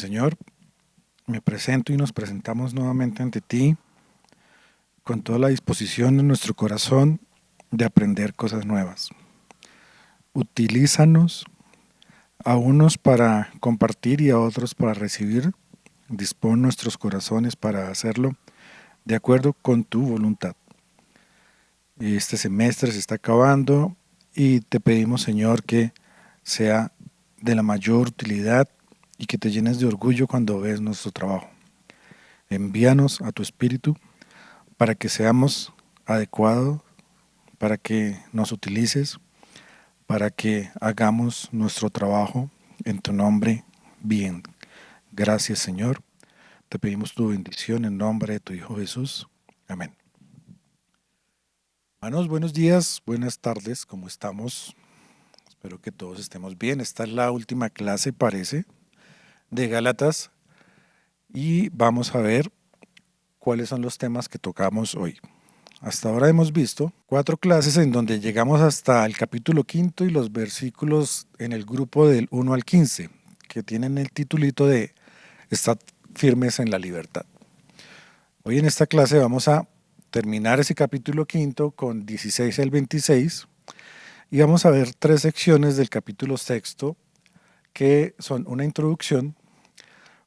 Señor, me presento y nos presentamos nuevamente ante ti con toda la disposición en nuestro corazón de aprender cosas nuevas. Utilízanos a unos para compartir y a otros para recibir. Dispón nuestros corazones para hacerlo de acuerdo con tu voluntad. Este semestre se está acabando y te pedimos, Señor, que sea de la mayor utilidad y que te llenes de orgullo cuando ves nuestro trabajo. Envíanos a tu Espíritu para que seamos adecuados, para que nos utilices, para que hagamos nuestro trabajo en tu nombre bien. Gracias, Señor. Te pedimos tu bendición en nombre de tu Hijo Jesús. Amén. Hermanos, buenos días, buenas tardes, ¿cómo estamos? Espero que todos estemos bien. Esta es la última clase, parece, de Gálatas y vamos a ver cuáles son los temas que tocamos hoy. Hasta ahora hemos visto 4 clases en donde llegamos hasta el capítulo 5 y los versículos en el grupo del 1 al 15, que tienen el titulito de Estad firmes en la libertad. Hoy en esta clase vamos a terminar ese capítulo 5 con 16 al 26 y vamos a ver 3 secciones del capítulo 6 que son una introducción,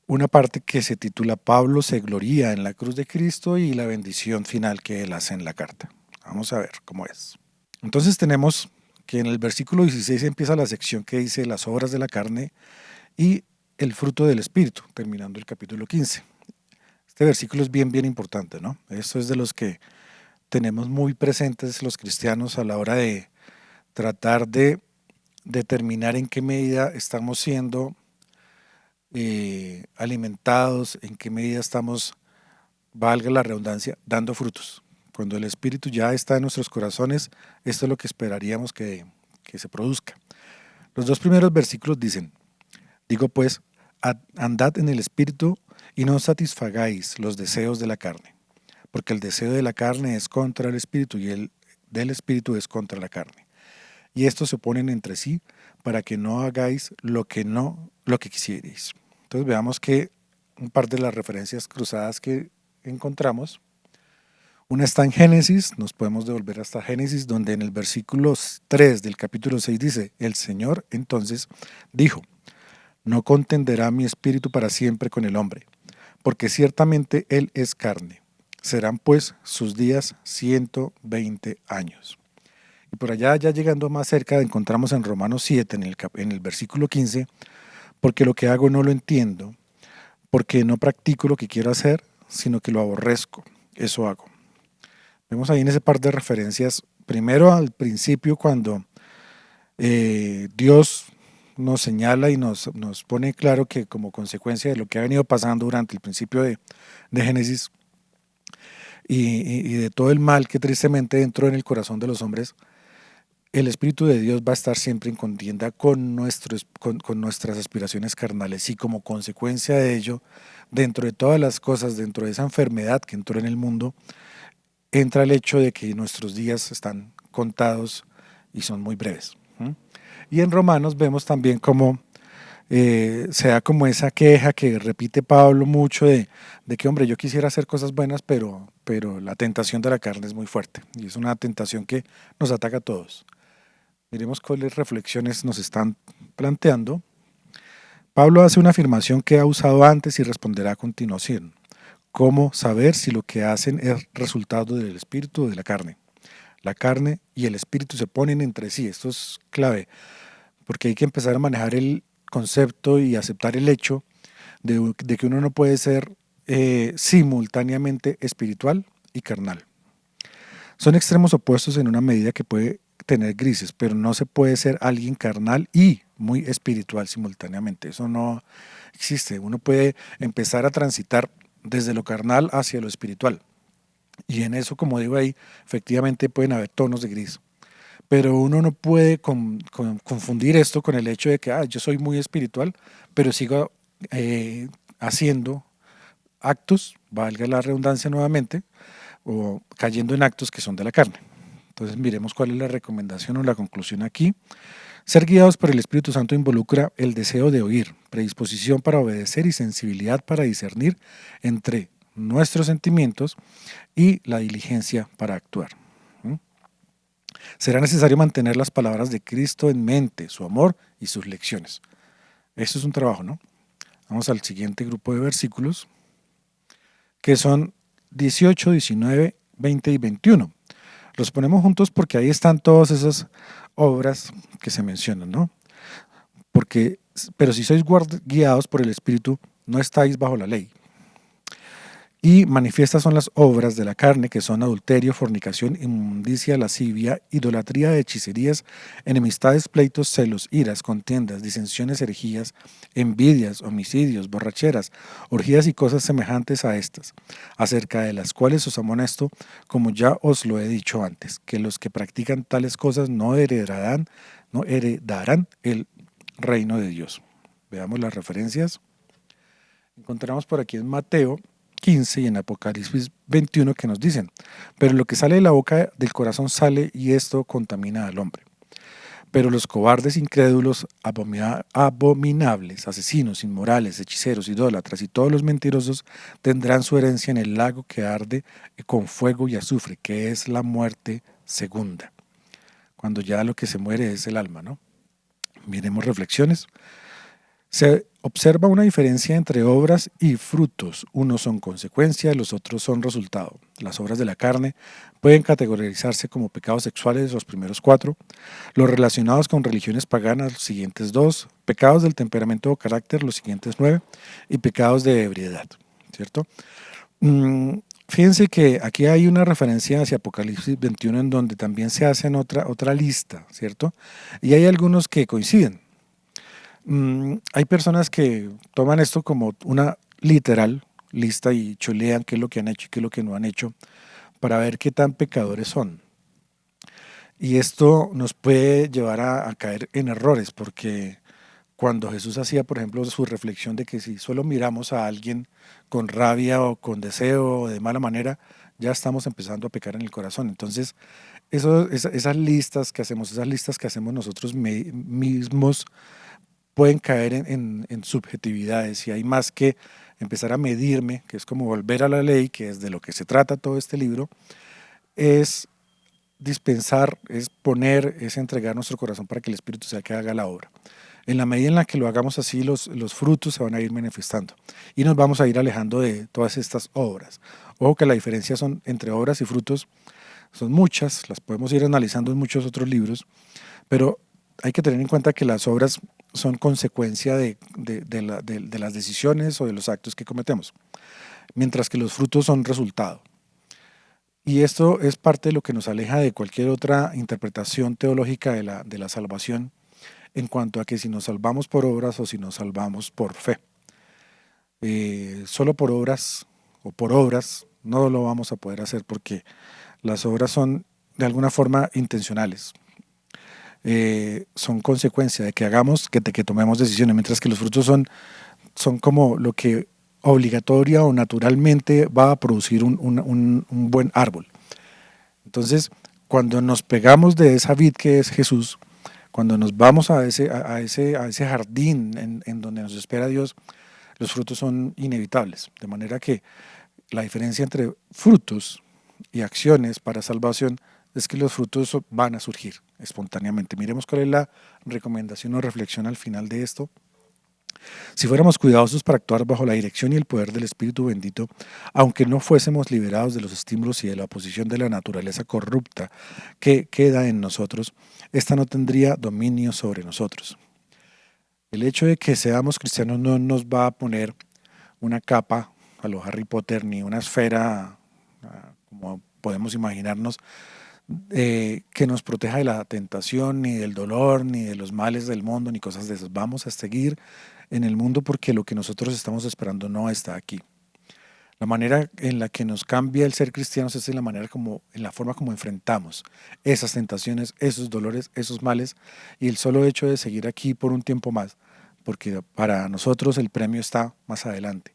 una parte que se titula Pablo se gloría en la cruz de Cristo y la bendición final que él hace en la carta. Vamos a ver cómo es. Entonces tenemos que en el versículo 16 empieza la sección que dice las obras de la carne y el fruto del Espíritu, terminando el capítulo 15. Este versículo es bien importante, ¿no? Esto es de los que tenemos muy presentes los cristianos a la hora de tratar de determinar en qué medida estamos siendo alimentados, en qué medida estamos, valga la redundancia, dando frutos. Cuando el Espíritu ya está en nuestros corazones, esto es lo que esperaríamos que se produzca. Los 2 primeros versículos dicen, digo pues, andad en el Espíritu y no satisfagáis los deseos de la carne, porque el deseo de la carne es contra el Espíritu y el del Espíritu es contra la carne. Y estos se oponen entre sí para que no hagáis lo que quisierais. Entonces veamos que un par de las referencias cruzadas que encontramos. Una está en Génesis, nos podemos devolver hasta Génesis, donde en el versículo 3 del capítulo 6 dice, el Señor entonces dijo, no contenderá mi espíritu para siempre con el hombre, porque ciertamente él es carne. Serán pues sus días 120 años. Y por allá, ya llegando más cerca, encontramos en Romanos 7, en el versículo 15, porque lo que hago no lo entiendo, porque no practico lo que quiero hacer, sino que lo aborrezco. Eso hago. Vemos ahí en ese par de referencias, primero al principio cuando Dios nos señala y nos pone claro que como consecuencia de lo que ha venido pasando durante el principio de Génesis y de todo el mal que tristemente entró en el corazón de los hombres, el Espíritu de Dios va a estar siempre en contienda con nuestras aspiraciones carnales y como consecuencia de ello, dentro de todas las cosas, dentro de esa enfermedad que entró en el mundo, entra el hecho de que nuestros días están contados y son muy breves. Y en Romanos vemos también cómo se da como esa queja que repite Pablo mucho de que, hombre, yo quisiera hacer cosas buenas, pero la tentación de la carne es muy fuerte y es una tentación que nos ataca a todos. Miremos cuáles reflexiones nos están planteando. Pablo hace una afirmación que ha usado antes y responderá a continuación. ¿Cómo saber si lo que hacen es resultado del espíritu o de la carne? La carne y el espíritu se ponen entre sí. Esto es clave, porque hay que empezar a manejar el concepto y aceptar el hecho de que uno no puede ser simultáneamente espiritual y carnal. Son extremos opuestos en una medida que puede tener grises, pero no se puede ser alguien carnal y muy espiritual simultáneamente. Eso no existe. Uno puede empezar a transitar desde lo carnal hacia lo espiritual. Y en eso, como digo ahí, efectivamente pueden haber tonos de gris. Pero uno no puede confundir esto con el hecho de que yo soy muy espiritual, pero sigo haciendo actos, valga la redundancia nuevamente, o cayendo en actos que son de la carne. Entonces miremos cuál es la recomendación o la conclusión aquí. Ser guiados por el Espíritu Santo involucra el deseo de oír, predisposición para obedecer y sensibilidad para discernir entre nuestros sentimientos y la diligencia para actuar. ¿Mm? Será necesario mantener las palabras de Cristo en mente, su amor y sus lecciones. Esto es un trabajo, ¿no? Vamos al siguiente grupo de versículos, que son 18, 19, 20 y 21. Los ponemos juntos porque ahí están todas esas obras que se mencionan, ¿no? Porque, pero si sois guiados por el Espíritu, no estáis bajo la ley. Y manifiestas son las obras de la carne, que son adulterio, fornicación, inmundicia, lascivia, idolatría, hechicerías, enemistades, pleitos, celos, iras, contiendas, disensiones, herejías, envidias, homicidios, borracheras, orgías y cosas semejantes a estas, acerca de las cuales os amonesto, como ya os lo he dicho antes, que los que practican tales cosas no heredarán el reino de Dios. Veamos las referencias. Encontramos por aquí en Mateo 15 y en Apocalipsis 21 que nos dicen, pero lo que sale de la boca del corazón sale y esto contamina al hombre. Pero los cobardes, incrédulos, abominables, asesinos, inmorales, hechiceros, idólatras y todos los mentirosos tendrán su herencia en el lago que arde con fuego y azufre, que es la muerte segunda. Cuando ya lo que se muere es el alma, ¿no? Miremos reflexiones. Se observa una diferencia entre obras y frutos. Unos son consecuencia, los otros son resultado. Las obras de la carne pueden categorizarse como pecados sexuales, los primeros 4, los relacionados con religiones paganas, los siguientes 2, pecados del temperamento o carácter, los siguientes 9, y pecados de ebriedad, ¿cierto? Fíjense que aquí hay una referencia hacia Apocalipsis 21 en donde también se hacen otra lista, ¿cierto? Y hay algunos que coinciden. Hay personas que toman esto como una literal lista y chulean qué es lo que han hecho y qué es lo que no han hecho para ver qué tan pecadores son. Y esto nos puede llevar a caer en errores, porque cuando Jesús hacía, por ejemplo, su reflexión de que si solo miramos a alguien con rabia o con deseo o de mala manera, ya estamos empezando a pecar en el corazón. Entonces, esas listas que hacemos, nosotros mismos, pueden caer en subjetividades y hay más que empezar a medirme, que es como volver a la ley, que es de lo que se trata todo este libro, es dispensar, es poner, es entregar nuestro corazón para que el Espíritu sea que haga la obra. En la medida en la que lo hagamos así, los frutos se van a ir manifestando y nos vamos a ir alejando de todas estas obras. Ojo que la diferencia entre obras y frutos son muchas, las podemos ir analizando en muchos otros libros, pero hay que tener en cuenta que las obras son consecuencia de las decisiones o de los actos que cometemos, mientras que los frutos son resultado. Y esto es parte de lo que nos aleja de cualquier otra interpretación teológica de la salvación en cuanto a que si nos salvamos por obras o si nos salvamos por fe. Solo por obras o por obras no lo vamos a poder hacer porque las obras son de alguna forma intencionales. Son consecuencia de que hagamos, de que tomemos decisiones, mientras que los frutos son como lo que obligatoria o naturalmente va a producir un buen árbol. Entonces, cuando nos pegamos de esa vid que es Jesús, cuando nos vamos a ese jardín en donde nos espera Dios, los frutos son inevitables. De manera que la diferencia entre frutos y acciones para salvación es que los frutos van a surgir espontáneamente. Miremos cuál es la recomendación o reflexión al final de esto. Si fuéramos cuidadosos para actuar bajo la dirección y el poder del Espíritu bendito, aunque no fuésemos liberados de los estímulos y de la oposición de la naturaleza corrupta que queda en nosotros, esta no tendría dominio sobre nosotros. El hecho de que seamos cristianos no nos va a poner una capa a lo Harry Potter ni una esfera como podemos imaginarnos que nos proteja de la tentación, ni del dolor, ni de los males del mundo, ni cosas de esas. Vamos a seguir en el mundo porque lo que nosotros estamos esperando no está aquí. La manera en la que nos cambia el ser cristianos es en la forma como enfrentamos esas tentaciones, esos dolores, esos males y el solo hecho de seguir aquí por un tiempo más, porque para nosotros el premio está más adelante.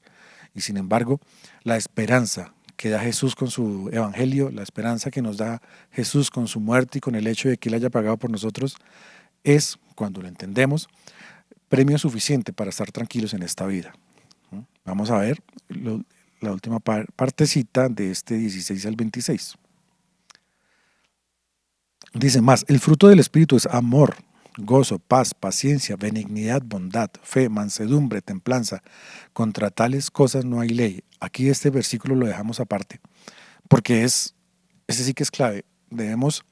Y sin embargo, la esperanza que da Jesús con su evangelio, la esperanza que nos da Jesús con su muerte y con el hecho de que Él haya pagado por nosotros, es, cuando lo entendemos, premio suficiente para estar tranquilos en esta vida. ¿No? Vamos a ver la última partecita de este 16 al 26. Dice más, el fruto del Espíritu es amor, gozo, paz, paciencia, benignidad, bondad, fe, mansedumbre, templanza. Contra tales cosas no hay ley. Aquí este versículo lo dejamos aparte, porque ese sí que es clave. Debemos,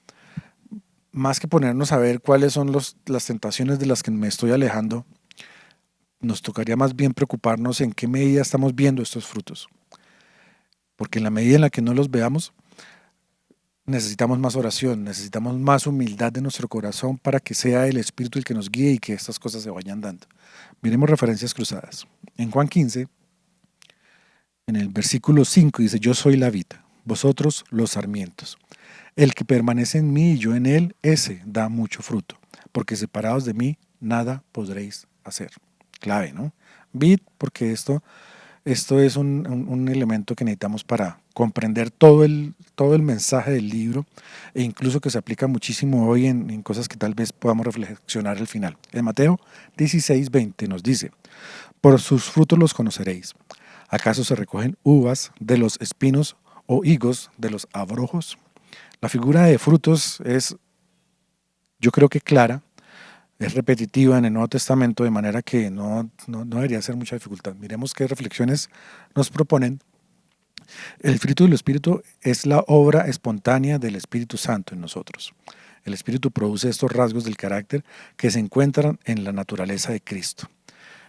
más que ponernos a ver cuáles son las tentaciones de las que me estoy alejando, nos tocaría más bien preocuparnos en qué medida estamos viendo estos frutos. Porque en la medida en la que no los veamos, necesitamos más oración, necesitamos más humildad de nuestro corazón para que sea el Espíritu el que nos guíe y que estas cosas se vayan dando. Miremos referencias cruzadas. En Juan 15, en el versículo 5 dice, yo soy la vid, vosotros los sarmientos. El que permanece en mí y yo en él, ese da mucho fruto, porque separados de mí, nada podréis hacer. Clave, ¿no? Vid, porque esto es un elemento que necesitamos para comprender todo el mensaje del libro e incluso que se aplica muchísimo hoy en cosas que tal vez podamos reflexionar al final. En Mateo 16:20 nos dice, por sus frutos los conoceréis. ¿Acaso se recogen uvas de los espinos o higos de los abrojos? La figura de frutos es, yo creo que clara, es repetitiva en el Nuevo Testamento, de manera que no debería ser mucha dificultad. Miremos qué reflexiones nos proponen. El fruto del Espíritu es la obra espontánea del Espíritu Santo en nosotros. El Espíritu produce estos rasgos del carácter que se encuentran en la naturaleza de Cristo.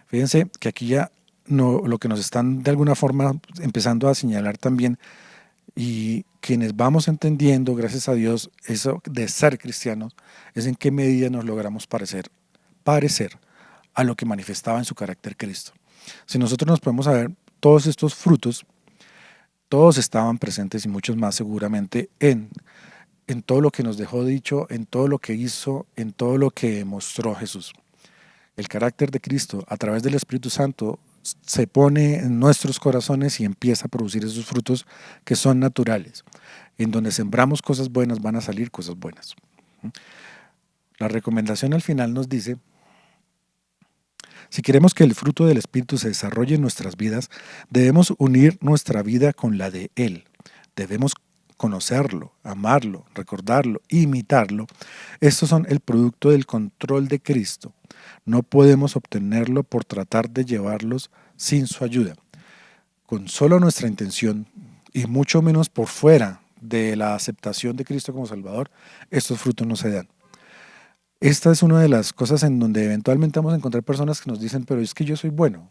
Fíjense que aquí ya lo que nos están de alguna forma empezando a señalar también, y quienes vamos entendiendo, gracias a Dios, eso de ser cristianos, es en qué medida nos logramos parecer a lo que manifestaba en su carácter Cristo. Si nosotros nos podemos ver todos estos frutos, todos estaban presentes y muchos más seguramente en todo lo que nos dejó dicho, en todo lo que hizo, en todo lo que mostró Jesús. El carácter de Cristo a través del Espíritu Santo se pone en nuestros corazones y empieza a producir esos frutos que son naturales. En donde sembramos cosas buenas van a salir cosas buenas. La recomendación al final nos dice, si queremos que el fruto del Espíritu se desarrolle en nuestras vidas, debemos unir nuestra vida con la de Él. Debemos conocerlo, amarlo, recordarlo, imitarlo. Estos son el producto del control de Cristo. No podemos obtenerlo por tratar de llevarlos sin su ayuda. Con solo nuestra intención, y mucho menos por fuera de la aceptación de Cristo como Salvador, estos frutos no se dan. Esta es una de las cosas en donde eventualmente vamos a encontrar personas que nos dicen, pero es que yo soy bueno.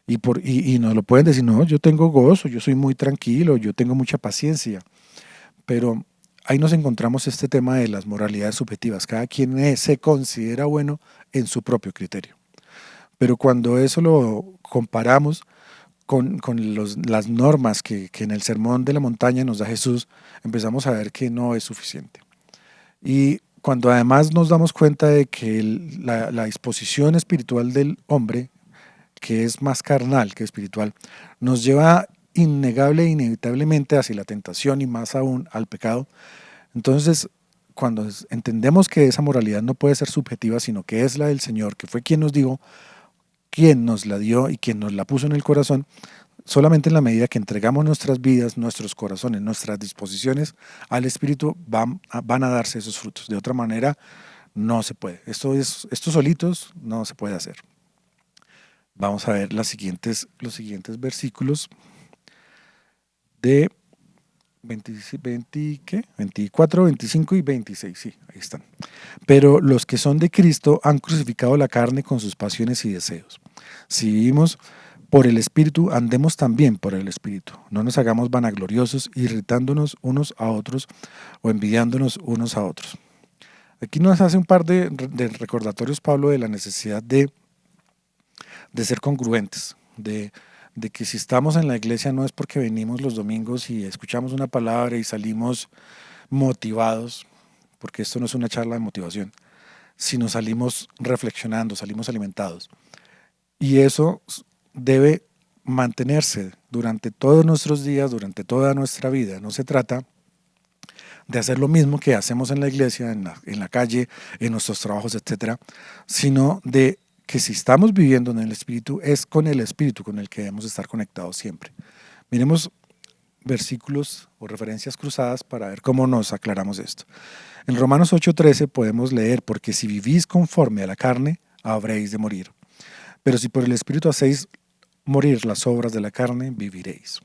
Y nos lo pueden decir, no, yo tengo gozo, yo soy muy tranquilo, yo tengo mucha paciencia. Pero ahí nos encontramos este tema de las moralidades subjetivas. Cada quien se considera bueno en su propio criterio. Pero cuando eso lo comparamos con las normas que en el Sermón de la Montaña nos da Jesús, empezamos a ver que no es suficiente. Y cuando además nos damos cuenta de que la disposición espiritual del hombre, que es más carnal que espiritual, nos lleva innegable e inevitablemente hacia la tentación y más aún al pecado. Entonces, cuando entendemos que esa moralidad no puede ser subjetiva, sino que es la del Señor, que fue quien nos dijo, quien nos la dio y quien nos la puso en el corazón, solamente en la medida que entregamos nuestras vidas, nuestros corazones, nuestras disposiciones al Espíritu, van a darse esos frutos. De otra manera, no se puede. Estos solitos no se puede hacer. Vamos a ver los siguientes versículos de 24, 25 y 26. Sí, ahí están. Pero los que son de Cristo han crucificado la carne con sus pasiones y deseos. Si vivimos por el Espíritu, andemos también por el Espíritu. No nos hagamos vanagloriosos, irritándonos unos a otros o envidiándonos unos a otros. Aquí nos hace un par de recordatorios, Pablo, de la necesidad de ser congruentes, de que si estamos en la iglesia no es porque venimos los domingos y escuchamos una palabra y salimos motivados, porque esto no es una charla de motivación, sino salimos reflexionando, salimos alimentados. Y eso debe mantenerse durante todos nuestros días, durante toda nuestra vida. No se trata de hacer lo mismo que hacemos en la iglesia, en la calle, en nuestros trabajos, etcétera, sino de que si estamos viviendo en el Espíritu, es con el Espíritu con el que debemos estar conectados siempre. Miremos versículos o referencias cruzadas para ver cómo nos aclaramos esto. En Romanos 8:13 podemos leer, porque si vivís conforme a la carne, habréis de morir. Pero si por el Espíritu hacéis morir las obras de la carne, viviréis.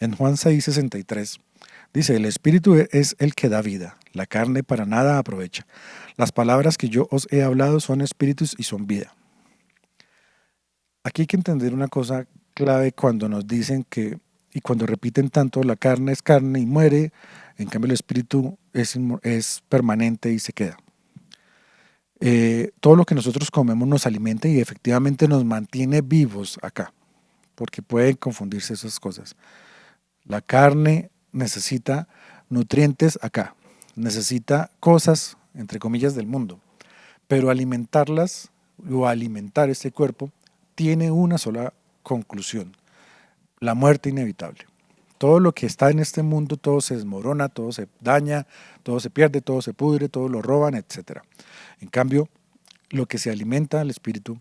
En Juan 6:63 dice, el Espíritu es el que da vida, la carne para nada aprovecha. Las palabras que yo os he hablado son espíritus y son vida. Aquí hay que entender una cosa clave cuando nos dicen que, y cuando repiten tanto, la carne es carne y muere, en cambio el Espíritu es permanente y se queda. Todo lo que nosotros comemos nos alimenta y efectivamente nos mantiene vivos acá, porque pueden confundirse esas cosas. La carne necesita nutrientes acá, necesita cosas, entre comillas, del mundo, pero alimentarlas o alimentar este cuerpo tiene una sola conclusión, la muerte inevitable. Todo lo que está en este mundo, todo se desmorona, todo se daña, todo se pierde, todo se pudre, todo lo roban, etc. En cambio, lo que se alimenta al espíritu,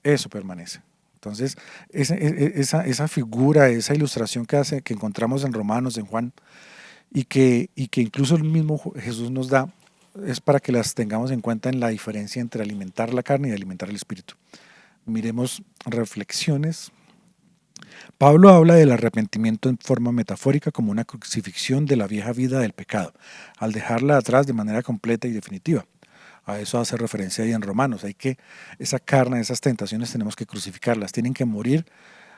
eso permanece. Entonces, esa figura, esa ilustración que encontramos en Romanos, en Juan, y que incluso el mismo Jesús nos da, es para que las tengamos en cuenta en la diferencia entre alimentar la carne y alimentar el espíritu. Miremos reflexiones. Pablo habla del arrepentimiento en forma metafórica como una crucifixión de la vieja vida del pecado, al dejarla atrás de manera completa y definitiva. A eso hace referencia ahí en Romanos. Esa carne, esas tentaciones tenemos que crucificarlas, tienen que morir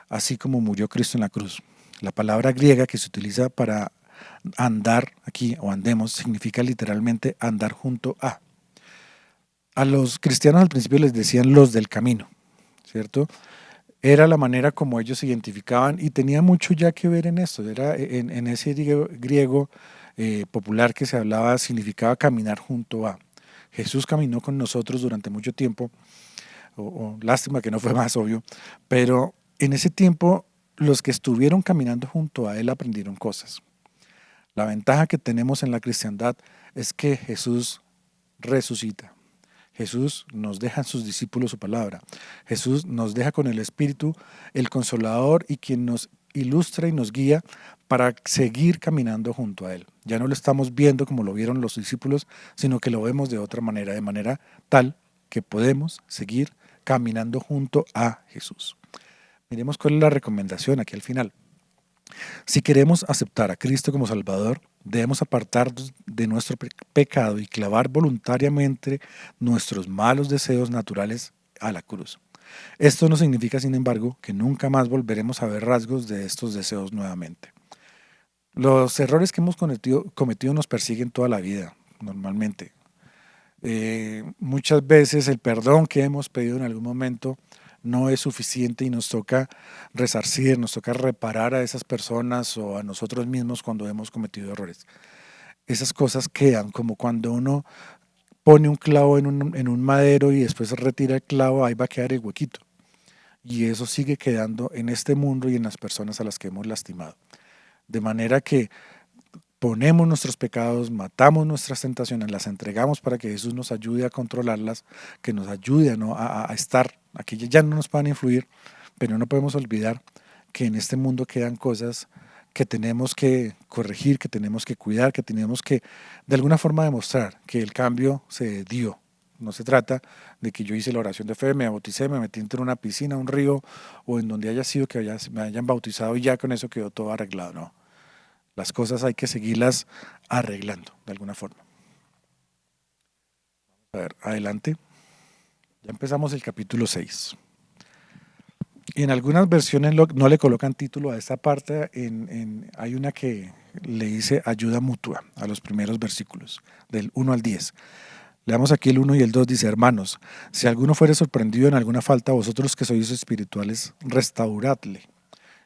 así como murió Cristo en la cruz. La palabra griega que se utiliza para andar aquí o andemos significa literalmente andar junto a. A los cristianos al principio les decían los del camino, ¿cierto? Era la manera como ellos se identificaban y tenía mucho ya que ver en esto. Era en ese griego popular que se hablaba, significaba caminar junto a. Jesús caminó con nosotros durante mucho tiempo, o lástima que no fue más obvio, pero en ese tiempo los que estuvieron caminando junto a Él aprendieron cosas. La ventaja que tenemos en la cristiandad es que Jesús resucita. Jesús nos deja en sus discípulos su palabra. Jesús nos deja con el Espíritu, el Consolador y quien nos ilustra y nos guía para seguir caminando junto a Él. Ya no lo estamos viendo como lo vieron los discípulos, sino que lo vemos de otra manera, de manera tal que podemos seguir caminando junto a Jesús. Miremos cuál es la recomendación aquí al final. Si queremos aceptar a Cristo como Salvador, debemos apartarnos de nuestro pecado y clavar voluntariamente nuestros malos deseos naturales a la cruz. Esto no significa, sin embargo, que nunca más volveremos a ver rasgos de estos deseos nuevamente. Los errores que hemos cometido nos persiguen toda la vida, normalmente. Muchas veces el perdón que hemos pedido en algún momento no es suficiente y nos toca resarcir, nos toca reparar a esas personas o a nosotros mismos cuando hemos cometido errores. Esas cosas quedan, como cuando uno pone un clavo en un madero y después retira el clavo, ahí va a quedar el huequito. Y eso sigue quedando en este mundo y en las personas a las que hemos lastimado. De manera que ponemos nuestros pecados, matamos nuestras tentaciones, las entregamos para que Jesús nos ayude a controlarlas, que nos ayude a estar, a que ya no nos puedan influir, pero no podemos olvidar que en este mundo quedan cosas que tenemos que corregir, que tenemos que cuidar, que tenemos que de alguna forma demostrar que el cambio se dio. No se trata de que yo hice la oración de fe, me bauticé, me metí entre una piscina, un río o en donde haya sido que me hayan bautizado y ya con eso quedó todo arreglado. No. Las cosas hay que seguirlas arreglando de alguna forma. A ver, adelante. Ya empezamos el capítulo 6. En algunas versiones no le colocan título a esta parte. Hay una que le dice ayuda mutua a los primeros versículos, del 1 al 10. Leamos aquí el 1 y el 2, dice, hermanos, si alguno fuere sorprendido en alguna falta, vosotros que sois espirituales, restauradle.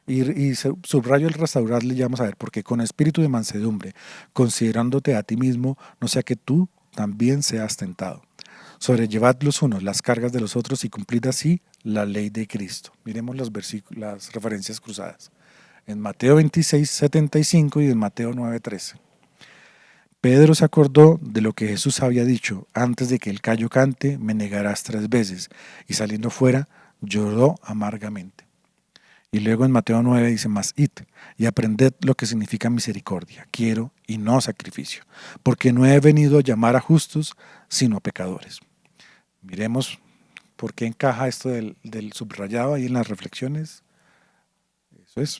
Y subrayo el restauradle, ya vamos a ver, porque con espíritu de mansedumbre, considerándote a ti mismo, no sea que tú también seas tentado. Sobrellevad los unos las cargas de los otros y cumplid así la ley de Cristo. Miremos las referencias cruzadas. En Mateo 26:75 y en Mateo 9:13. Pedro se acordó de lo que Jesús había dicho: antes de que el gallo cante, me negarás 3 veces. Y saliendo fuera, lloró amargamente. Y luego en Mateo 9 dice: mas id y aprended lo que significa misericordia, quiero y no sacrificio, porque no he venido a llamar a justos, sino a pecadores. Miremos por qué encaja esto del subrayado ahí en las reflexiones. Eso es.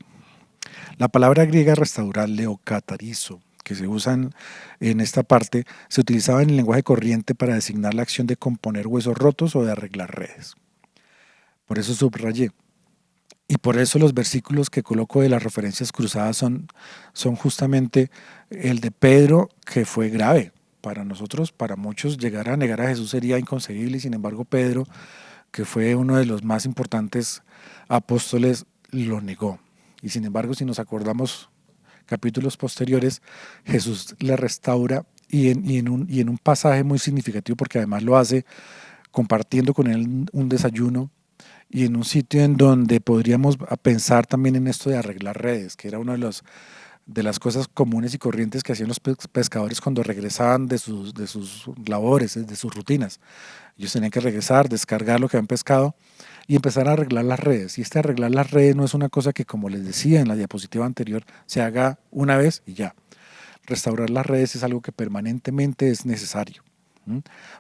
La palabra griega restaurarle o catarizo, que se usa en esta parte, se utilizaba en el lenguaje corriente para designar la acción de componer huesos rotos o de arreglar redes. Por eso subrayé. Y por eso los versículos que coloco de las referencias cruzadas son justamente el de Pedro, que fue grave. Para nosotros, para muchos, llegar a negar a Jesús sería inconcebible, y sin embargo Pedro, que fue uno de los más importantes apóstoles, lo negó. Y sin embargo, si nos acordamos capítulos posteriores, Jesús le restaura y en un pasaje muy significativo, porque además lo hace compartiendo con él un desayuno y en un sitio en donde podríamos pensar también en esto de arreglar redes, que era una de las cosas comunes y corrientes que hacían los pescadores cuando regresaban de sus labores, de sus rutinas. Ellos tenían que regresar, descargar lo que habían pescado y empezar a arreglar las redes. Y este arreglar las redes no es una cosa que, como les decía en la diapositiva anterior, se haga una vez y ya. Restaurar las redes es algo que permanentemente es necesario.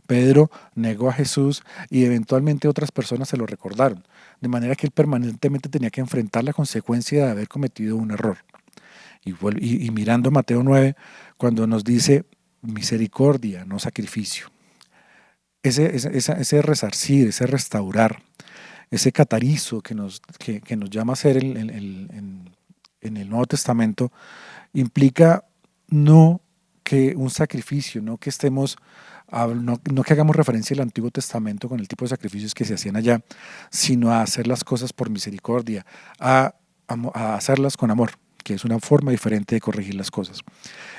Pedro negó a Jesús y eventualmente otras personas se lo recordaron, de manera que él permanentemente tenía que enfrentar la consecuencia de haber cometido un error. Y mirando Mateo 9, cuando nos dice misericordia, no sacrificio, ese resarcir, ese restaurar, ese catarizo que nos llama a hacer en el Nuevo Testamento, implica no que un sacrificio, no que no que hagamos referencia al Antiguo Testamento con el tipo de sacrificios que se hacían allá, sino a hacer las cosas por misericordia, a hacerlas con amor, que es una forma diferente de corregir las cosas.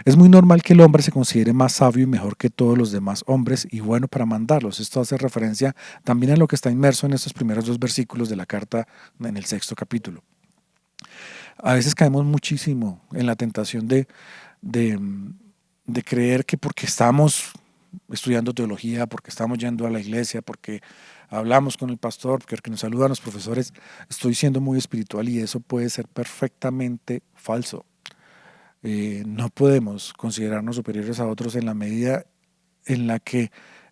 Es muy normal que el hombre se considere más sabio y mejor que todos los demás hombres y bueno para mandarlos. Esto hace referencia también a lo que está inmerso en estos primeros 2 versículos de la carta en el 6.º capítulo. A veces caemos muchísimo en la tentación de, de creer que porque estamos estudiando teología, porque estamos yendo a la iglesia, porque hablamos con el pastor, porque nos saludan los profesores, estoy siendo muy espiritual, y eso puede ser perfectamente falso. No podemos considerarnos superiores a otros en la medida en la que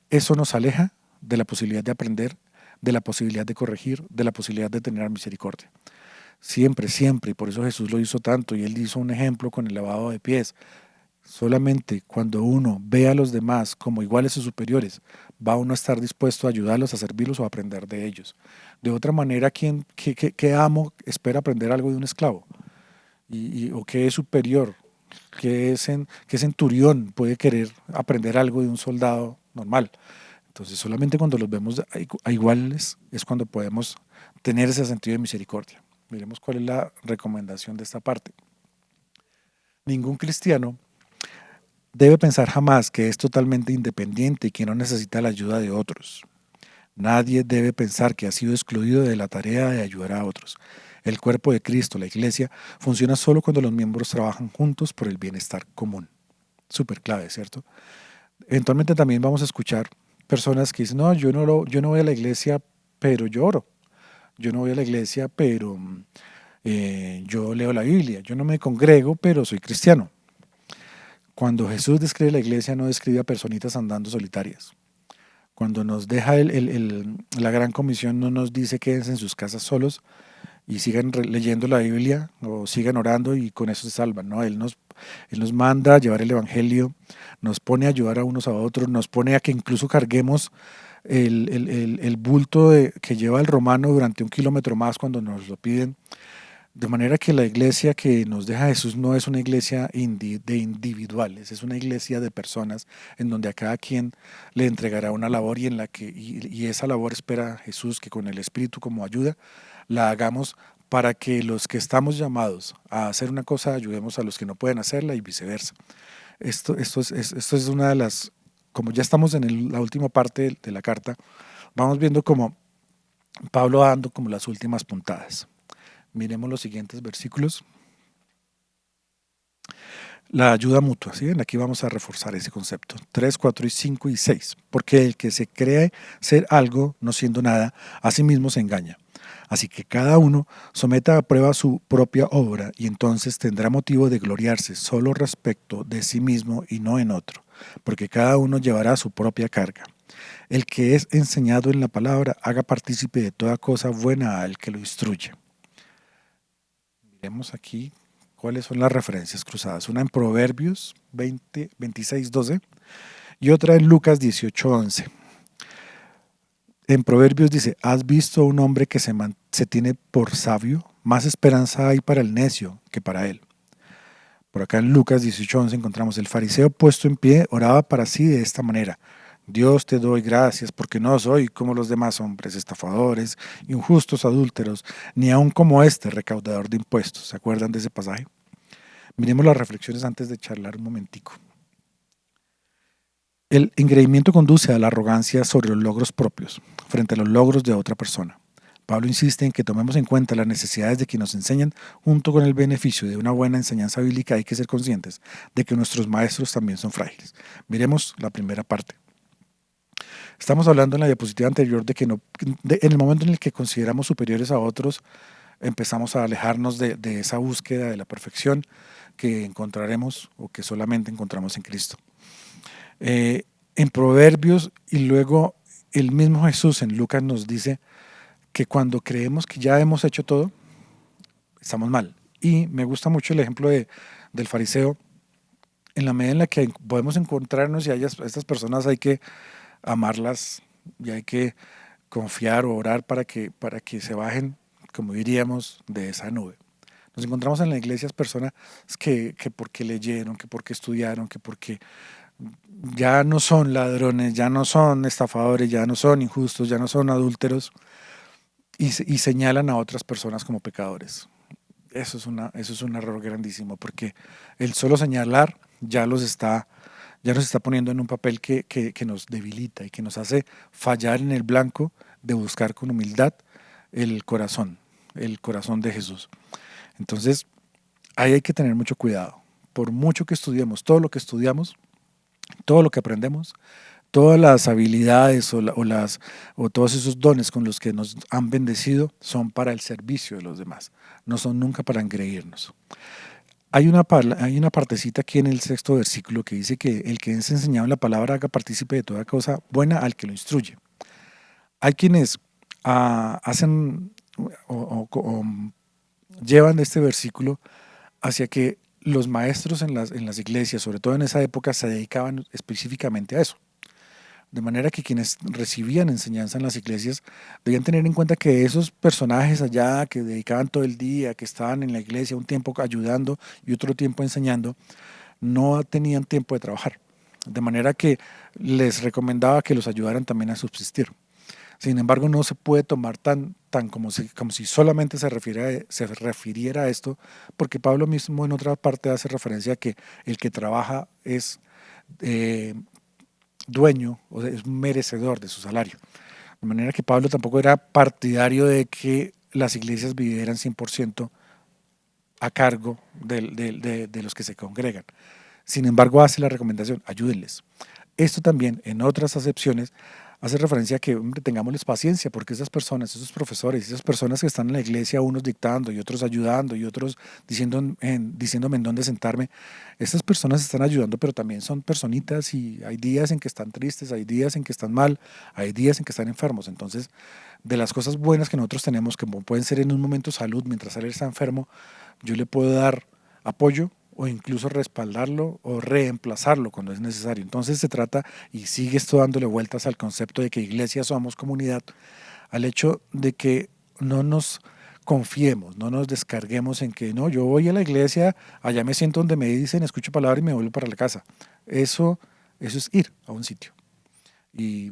eso nos aleja de la posibilidad de aprender, de la posibilidad de corregir, de la posibilidad de tener misericordia. Siempre, siempre, y por eso Jesús lo hizo tanto, y él hizo un ejemplo con el lavado de pies. Solamente cuando uno ve a los demás como iguales o superiores, va uno a estar dispuesto a ayudarlos, a servirlos o a aprender de ellos. De otra manera, ¿qué amo espera aprender algo de un esclavo? ¿O qué es superior? ¿Qué centurión puede querer aprender algo de un soldado normal? Entonces, solamente cuando los vemos a iguales es cuando podemos tener ese sentido de misericordia. Miremos cuál es la recomendación de esta parte. Ningún cristiano debe pensar jamás que es totalmente independiente y que no necesita la ayuda de otros. Nadie debe pensar que ha sido excluido de la tarea de ayudar a otros. El cuerpo de Cristo, la iglesia, funciona solo cuando los miembros trabajan juntos por el bienestar común. Súper clave, ¿cierto? Eventualmente también vamos a escuchar personas que dicen: no, yo no voy a la iglesia, pero yo oro. Yo no voy a la iglesia, pero yo leo la Biblia. Yo no me congrego, pero soy cristiano. Cuando Jesús describe la iglesia, no describe a personitas andando solitarias. Cuando nos deja la gran comisión, no nos dice quédense en sus casas solos y sigan leyendo la Biblia o sigan orando y con eso se salvan. No, Él nos manda a llevar el Evangelio, nos pone a ayudar a unos a otros, nos pone a que incluso carguemos el bulto que lleva el romano durante 1 kilómetro más cuando nos lo piden. De manera que la iglesia que nos deja Jesús no es una iglesia de individuales, es una iglesia de personas en donde a cada quien le entregará una labor, y esa labor espera Jesús que con el Espíritu como ayuda la hagamos para que los que estamos llamados a hacer una cosa ayudemos a los que no pueden hacerla y viceversa. Esto es una de las como ya estamos en la última parte de la carta, vamos viendo como Pablo dando como las últimas puntadas. Miremos los siguientes versículos. La ayuda mutua, ¿sí? Aquí vamos a reforzar ese concepto. 3, 4 y 5 y 6. Porque el que se cree ser algo, no siendo nada, a sí mismo se engaña. Así que cada uno someta a prueba su propia obra y entonces tendrá motivo de gloriarse solo respecto de sí mismo y no en otro, porque cada uno llevará su propia carga. El que es enseñado en la palabra, haga partícipe de toda cosa buena al que lo instruye. Miremos aquí cuáles son las referencias cruzadas. Una en Proverbios 20, 26, 12 y otra en Lucas 18, 11. En Proverbios dice, ¿has visto a un hombre que se tiene por sabio? Más esperanza hay para el necio que para él. Por acá en Lucas 18, 11 encontramos, el fariseo puesto en pie oraba para sí de esta manera. Dios, te doy gracias porque no soy como los demás hombres, estafadores, injustos, adúlteros, ni aun como este recaudador de impuestos. ¿Se acuerdan de ese pasaje? Miremos las reflexiones antes de charlar un momentico. El engreimiento conduce a la arrogancia sobre los logros propios frente a los logros de otra persona. Pablo insiste en que tomemos en cuenta las necesidades de quienes nos enseñan junto con el beneficio de una buena enseñanza bíblica. Hay que ser conscientes de que nuestros maestros también son frágiles. Miremos la primera parte. Estamos hablando en la diapositiva anterior de que en el momento en el que consideramos superiores a otros, empezamos a alejarnos de esa búsqueda de la perfección que encontraremos o que solamente encontramos en Cristo. En Proverbios y luego el mismo Jesús en Lucas nos dice que cuando creemos que ya hemos hecho todo, estamos mal. Y me gusta mucho el ejemplo del fariseo. En la medida en la que podemos encontrarnos y estas personas hay que amarlas y hay que confiar o orar para que se bajen, como diríamos, de esa nube. Nos encontramos en la iglesia personas que porque leyeron, que porque estudiaron, que porque ya no son ladrones, ya no son estafadores, ya no son injustos, ya no son adúlteros y señalan a otras personas como pecadores. Eso es un error grandísimo porque el solo señalar ya nos está poniendo en un papel que nos debilita y que nos hace fallar en el blanco de buscar con humildad el corazón de Jesús. Entonces, ahí hay que tener mucho cuidado. Por mucho que estudiemos, todo lo que estudiamos, todo lo que aprendemos, todas las habilidades o todos esos dones con los que nos han bendecido son para el servicio de los demás, no son nunca para engreírnos. Hay una partecita aquí en el sexto versículo que dice que el que es enseñado en la palabra haga partícipe de toda cosa buena al que lo instruye. Hay quienes hacen o llevan este versículo hacia que los maestros en las iglesias, sobre todo en esa época, se dedicaban específicamente a eso. De manera que quienes recibían enseñanza en las iglesias debían tener en cuenta que esos personajes allá que dedicaban todo el día, que estaban en la iglesia un tiempo ayudando y otro tiempo enseñando, no tenían tiempo de trabajar. De manera que les recomendaba que los ayudaran también a subsistir. Sin embargo, no se puede tomar tan como si solamente se refiriera a esto, porque Pablo mismo en otra parte hace referencia a que el que trabaja es eh, dueño o es merecedor de su salario. De manera que Pablo tampoco era partidario de que las iglesias vivieran 100% a cargo de los que se congregan. Sin embargo, hace la recomendación, ayúdenles. Esto también, en otras acepciones, hace referencia a que hombre, tengámosles paciencia, porque esas personas, esos profesores, esas personas que están en la iglesia, unos dictando y otros ayudando y otros diciéndome en dónde sentarme, estas personas están ayudando, pero también son personitas y hay días en que están tristes, hay días en que están mal, hay días en que están enfermos. Entonces, de las cosas buenas que nosotros tenemos, que pueden ser en un momento salud, mientras él está enfermo, yo le puedo dar apoyo o incluso respaldarlo o reemplazarlo cuando es necesario. Entonces se trata, y sigue esto dándole vueltas al concepto de que iglesia somos comunidad, al hecho de que no nos confiemos, no nos descarguemos en que no, yo voy a la iglesia, allá me siento donde me dicen, escucho palabra y me vuelvo para la casa. Eso es ir a un sitio y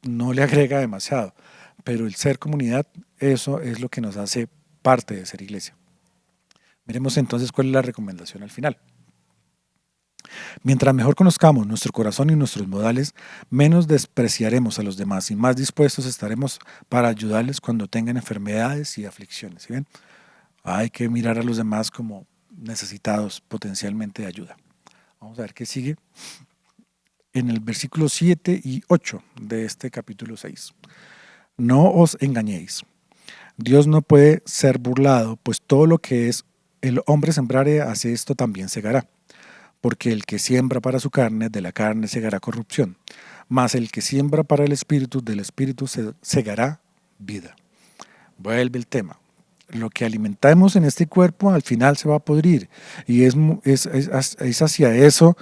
no le agrega demasiado, pero el ser comunidad, eso es lo que nos hace parte de ser iglesia. Miremos entonces cuál es la recomendación al final. Mientras mejor conozcamos nuestro corazón y nuestros modales, menos despreciaremos a los demás y más dispuestos estaremos para ayudarles cuando tengan enfermedades y aflicciones. ¿Sí ven? Hay que mirar a los demás como necesitados potencialmente de ayuda. Vamos a ver qué sigue en el versículo 7 y 8 de este capítulo 6. No os engañéis. Dios no puede ser burlado, pues todo lo que es el hombre sembrare, hace esto también segará. Porque el que siembra para su carne, de la carne segará corrupción. Mas el que siembra para el espíritu, del espíritu segará vida. Vuelve el tema. Lo que alimentamos en este cuerpo al final se va a podrir. Y es hacia eso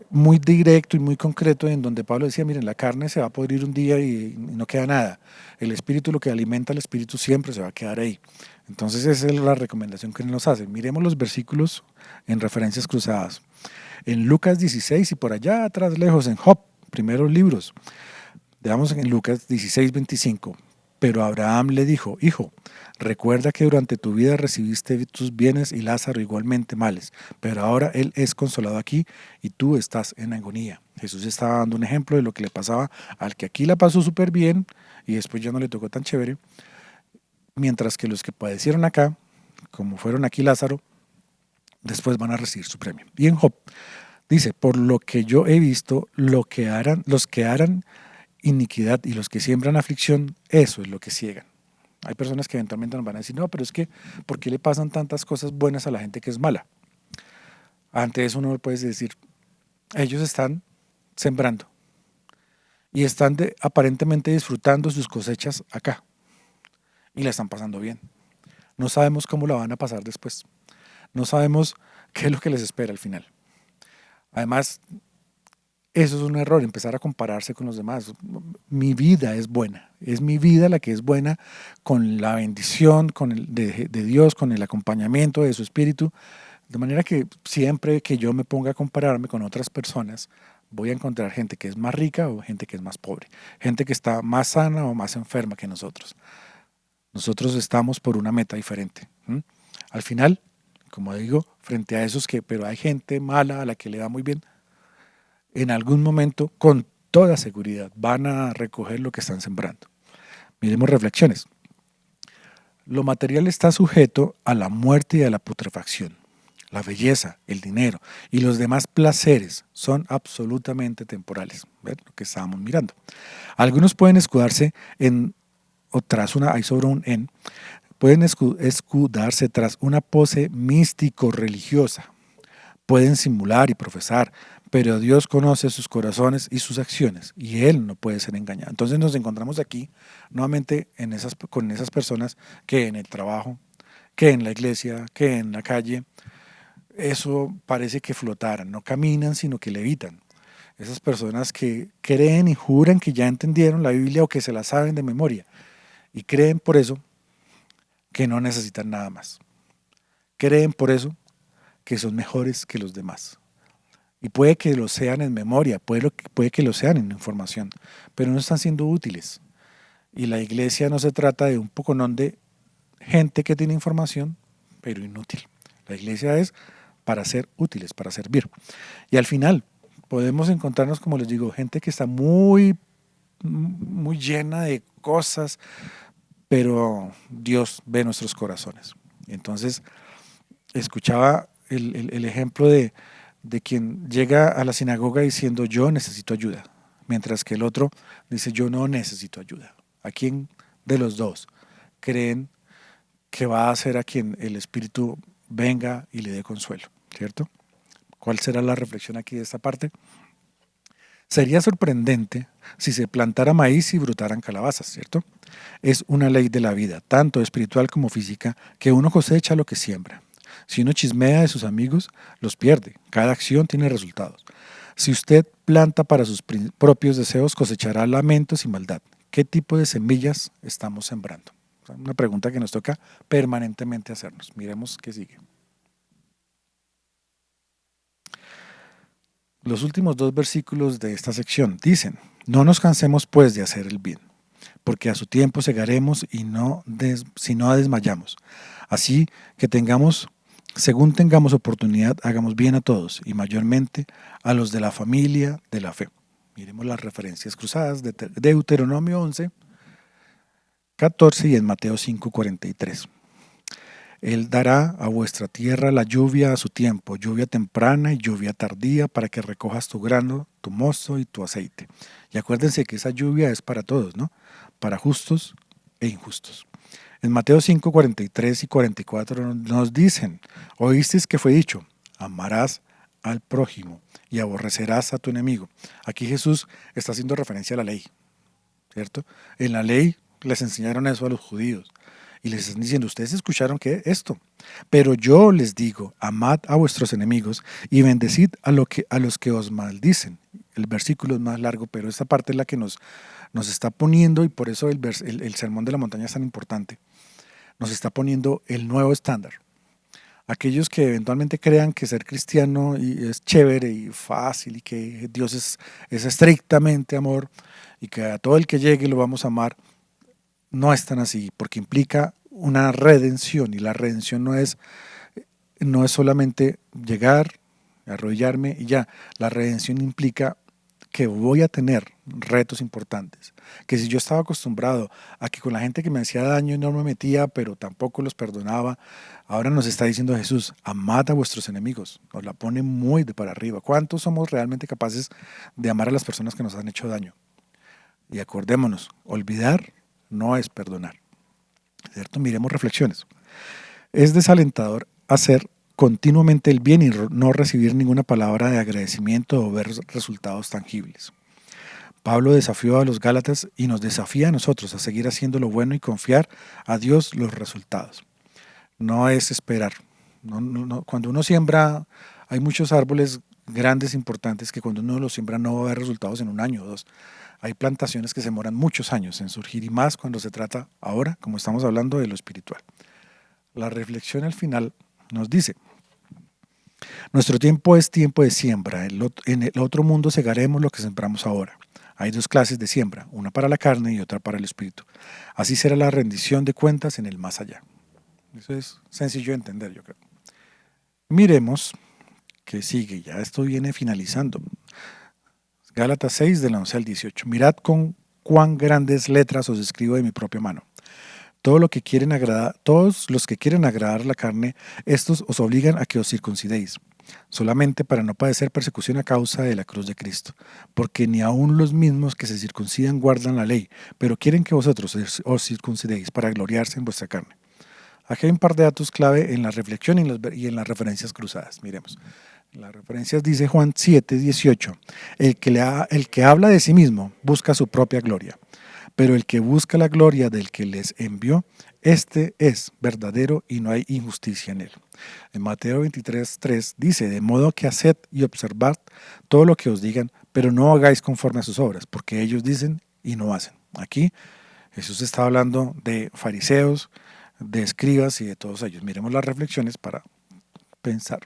muy directo y muy concreto, en donde Pablo decía, miren, la carne se va a podrir un día y no queda nada. El espíritu, lo que alimenta al espíritu siempre se va a quedar ahí. Entonces esa es la recomendación que nos hace. Miremos los versículos en referencias cruzadas. En Lucas 16 y por allá atrás lejos, en Job, primeros libros. Veamos en Lucas 16:25. Pero Abraham le dijo, hijo, recuerda que durante tu vida recibiste tus bienes y Lázaro igualmente males, pero ahora él es consolado aquí y tú estás en agonía. Jesús estaba dando un ejemplo de lo que le pasaba al que aquí la pasó súper bien y después ya no le tocó tan chévere, mientras que los que padecieron acá, como fueron aquí Lázaro, después van a recibir su premio. Y en Job dice, por lo que yo he visto, los que harán iniquidad y los que siembran aflicción, eso es lo que ciegan. Hay personas que eventualmente nos van a decir, no, pero es que, ¿por qué le pasan tantas cosas buenas a la gente que es mala? Ante eso uno puede decir, ellos están sembrando y están aparentemente disfrutando sus cosechas acá y la están pasando bien. No sabemos cómo la van a pasar después. No sabemos qué es lo que les espera al final. Además, eso es un error, empezar a compararse con los demás. Mi vida es buena, es mi vida la que es buena con la bendición de Dios, con el acompañamiento de su espíritu. De manera que siempre que yo me ponga a compararme con otras personas, voy a encontrar gente que es más rica o gente que es más pobre, gente que está más sana o más enferma que nosotros. Nosotros estamos por una meta diferente. Al final, como digo, frente a esos pero hay gente mala a la que le va muy bien, en algún momento, con toda seguridad, van a recoger lo que están sembrando. Miremos reflexiones. Lo material está sujeto a la muerte y a la putrefacción. La belleza, el dinero y los demás placeres son absolutamente temporales. ¿Ven lo que estábamos mirando? Algunos pueden escudarse hay sobre un en, pueden escudarse tras una pose místico-religiosa. Pueden simular y profesar, pero Dios conoce sus corazones y sus acciones, y Él no puede ser engañado. Entonces nos encontramos aquí nuevamente con esas personas que en el trabajo, que en la iglesia, que en la calle, eso parece que flotaran, no caminan, sino que levitan. Esas personas que creen y juran que ya entendieron la Biblia o que se la saben de memoria, y creen por eso que no necesitan nada más. Creen por eso que son mejores que los demás. Y puede que lo sean en memoria, puede que lo sean en información, pero no están siendo útiles. Y la iglesia no se trata de un poconón de gente que tiene información, pero inútil. La iglesia es para ser útiles, para servir. Y al final podemos encontrarnos, como les digo, gente que está muy, muy llena de cosas, pero Dios ve nuestros corazones. Entonces, escuchaba el ejemplo de quien llega a la sinagoga diciendo yo necesito ayuda, mientras que el otro dice yo no necesito ayuda. ¿A quién de los dos creen que va a ser a quien el Espíritu venga y le dé consuelo? ¿Cierto? ¿Cuál será la reflexión aquí de esta parte? Sería sorprendente si se plantara maíz y brotaran calabazas, ¿cierto? Es una ley de la vida, tanto espiritual como física, que uno cosecha lo que siembra. Si uno chismea de sus amigos, los pierde. Cada acción tiene resultados. Si usted planta para sus propios deseos, cosechará lamentos y maldad. ¿Qué tipo de semillas estamos sembrando? Una pregunta que nos toca permanentemente hacernos. Miremos qué sigue. Los últimos dos versículos de esta sección dicen, no nos cansemos pues de hacer el bien, porque a su tiempo segaremos y si no desmayamos. Así que tengamos Según tengamos oportunidad, hagamos bien a todos y mayormente a los de la familia de la fe. Miremos las referencias cruzadas de Deuteronomio 11, 14 y en Mateo 5, 43. Él dará a vuestra tierra la lluvia a su tiempo, lluvia temprana y lluvia tardía, para que recojas tu grano, tu mosto y tu aceite. Y acuérdense que esa lluvia es para todos, ¿no? Para justos e injustos. En Mateo 5, 43 y 44 nos dicen, oísteis que fue dicho, amarás al prójimo y aborrecerás a tu enemigo. Aquí Jesús está haciendo referencia a la ley, ¿cierto? En la ley les enseñaron eso a los judíos y les están diciendo, ustedes escucharon que esto, pero yo les digo, amad a vuestros enemigos y bendecid a los que os maldicen. El versículo es más largo, pero esta parte es la que nos está poniendo, y por eso el sermón de la montaña es tan importante, nos está poniendo el nuevo estándar. Aquellos que eventualmente crean que ser cristiano es chévere y fácil y que Dios es estrictamente amor y que a todo el que llegue lo vamos a amar, no es tan así, porque implica una redención, y la redención no es solamente llegar, arrodillarme y ya. La redención implica que voy a tener retos importantes, que si yo estaba acostumbrado a que con la gente que me hacía daño no me metía, pero tampoco los perdonaba, ahora nos está diciendo Jesús, amad a vuestros enemigos, nos la pone muy de para arriba. ¿Cuántos somos realmente capaces de amar a las personas que nos han hecho daño? Y acordémonos, olvidar no es perdonar, ¿cierto? Miremos reflexiones. Es desalentador hacer continuamente el bien y no recibir ninguna palabra de agradecimiento o ver resultados tangibles. Pablo desafió a los Gálatas y nos desafía a nosotros a seguir haciendo lo bueno y confiar a Dios los resultados. No es esperar. Cuando uno siembra, hay muchos árboles grandes, importantes, que cuando uno los siembra no va a ver resultados en un año o dos. Hay plantaciones que se demoran muchos años en surgir, y más cuando se trata ahora, como estamos hablando, de lo espiritual. La reflexión al final nos dice, nuestro tiempo es tiempo de siembra. En el otro mundo segaremos lo que sembramos ahora. Hay dos clases de siembra, una para la carne y otra para el espíritu. Así será la rendición de cuentas en el más allá. Eso es sencillo de entender, yo creo. Miremos que sigue, ya esto viene finalizando. Gálatas 6, del 11 al 18. Mirad con cuán grandes letras os escribo de mi propia mano. Todos los que quieren agradar la carne, estos os obligan a que os circuncidéis, solamente para no padecer persecución a causa de la cruz de Cristo, porque ni aun los mismos que se circuncidan guardan la ley, pero quieren que vosotros os circuncidéis para gloriarse en vuestra carne. Aquí hay un par de datos clave en la reflexión y en las referencias cruzadas. Miremos. En las referencias dice Juan 7, 18, el que habla de sí mismo busca su propia gloria, pero el que busca la gloria del que les envió, este es verdadero y no hay injusticia en él. En Mateo 23, 3 dice, de modo que haced y observad todo lo que os digan, pero no hagáis conforme a sus obras, porque ellos dicen y no hacen. Aquí Jesús está hablando de fariseos, de escribas y de todos ellos. Miremos las reflexiones para pensar.